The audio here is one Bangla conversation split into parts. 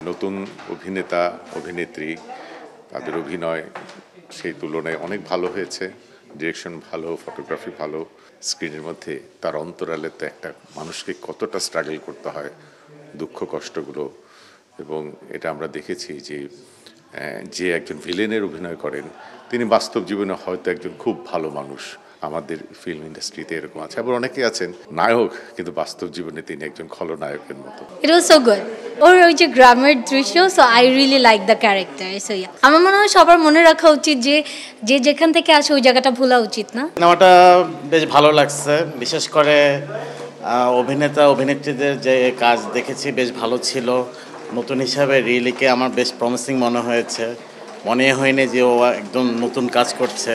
নতুন অভিনেতা অভিনেত্রী তাদের অভিনয় সেই তুলনায় অনেক ভালো হয়েছে। ডিরেকশন ভালো, ফটোগ্রাফি ভালো। স্ক্রিনের মধ্যে তার অন্তরালে তো একটা মানুষকে কতটা স্ট্রাগল করতে হয়, দুঃখ কষ্টগুলো। এবং এটা আমরা দেখেছি যে যে একজন ভিলেনের অভিনয় করেন তিনি বাস্তব জীবনে হয়তো একজন খুব ভালো মানুষ। আমাদের ফিল্ম ইন্ডাস্ট্রিতে এরকম আছে, আবার অনেকে আছেন নায়ক কিন্তু বাস্তব জীবনে তিনি একজন খলনায়কের মতো। ইট ওয়াজ সো গুড। ওর ওই যে গ্রামের দৃশ্য, so I really like the character. So yeah, আমার মনে হয় সবার মনে রাখা উচিত যে যে যেখান থেকে আসে ওই জায়গাটা ভোলা উচিত না। সিনেমাটা বেশ ভালো লাগছে, বিশেষ করে অভিনেতা অভিনেত্রীদের যে কাজ দেখেছি বেশ ভালো ছিল। নতুন হিসাবে রিয়েলিকে আমার বেশ প্রমিসিং মনে হয়েছে। মনে হয়নি যে ও একদম নতুন কাজ করছে,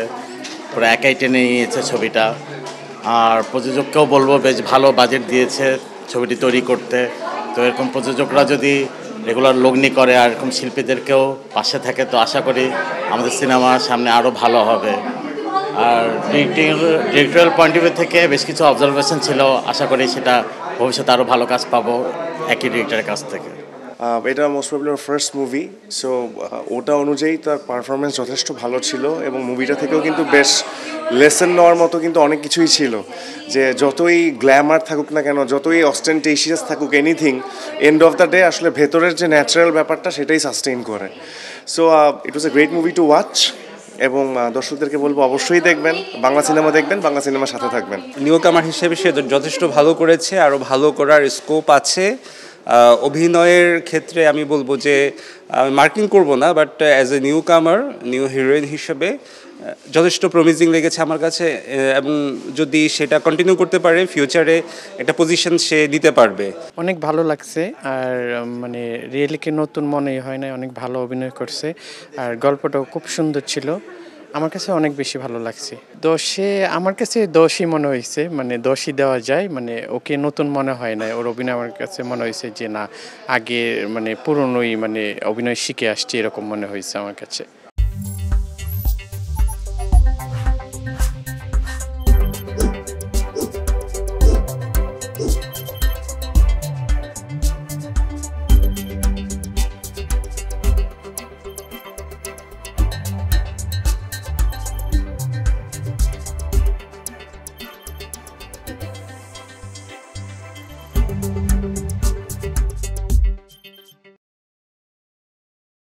পুরো একাই টেনে নিয়েছে ছবিটা। আর প্রযোজককেও বলবো বেশ ভালো বাজেট দিয়েছে ছবিটি তৈরি করতে। তো এরকম প্রযোজকরা যদি রেগুলার লগ্নি করে আর এরকম শিল্পীদেরকেও পাশে থাকে তো আশা করি আমাদের সিনেমার সামনে আরও ভালো হবে। আর ডিরেক্টরিয়াল পয়েন্ট অফ ভিউ থেকে বেশ কিছু অবজারভেশন ছিল, আশা করি সেটা ভবিষ্যতে আরও ভালো কাজ পাবো একই ডিরেক্টরের কাছ থেকে। এটা মোস্ট প্রবলি ওর ফার্স্ট মুভি, সো ওটা অনুযায়ী তার পারফরমেন্স যথেষ্ট ভালো ছিল এবং মুভিটা থেকেও কিন্তু বেশ লেসন নেওয়ার মতো কিন্তু অনেক কিছুই ছিল। যে যতই গ্ল্যামার থাকুক না কেন, যতই অস্টেন্টেশিয়াস থাকুক anything, end of the day আসলে ভেতরের যে ন্যাচারাল ব্যাপারটা সেটাই সাস্টেইন করে। So it was a great movie to watch এবং দর্শকদেরকে বলবো অবশ্যই দেখবেন, বাংলা সিনেমা দেখবেন, বাংলা সিনেমার সাথে থাকবেন। নিউ কামার হিসেবে সে যথেষ্ট ভালো করেছে, আরও ভালো করার স্কোপ আছে। অভিনয়ের ক্ষেত্রে আমি বলবো যে মার্কিং করব না, বাট অ্যাজ এ নিউ কামার, নিউ হিরোইন হিসেবে যথেষ্ট প্রমিজিং লেগেছে আমার কাছে। এবং যদি সেটা কন্টিনিউ করতে পারে ফিউচারে একটা পজিশন সে দিতে পারবে। অনেক ভালো লাগছে, আর মানে রিয়েলিকে নতুন মনেই হয় না, অনেক ভালো অভিনয় করছে আর গল্পটাও খুব সুন্দর ছিল। আমার কাছে অনেক বেশি ভালো লাগছে। 10-এ আমার কাছে 10ই মনে হয়েছে, মানে 10ই দেওয়া যায়। মানে ওকে নতুন মনে হয় না, ওর অভিনয় আমার কাছে মনে হয়েছে যে না, আগে মানে পুরনোই মানে অভিনয় শিখে আসছে এরকম মনে হয়েছে আমার কাছে।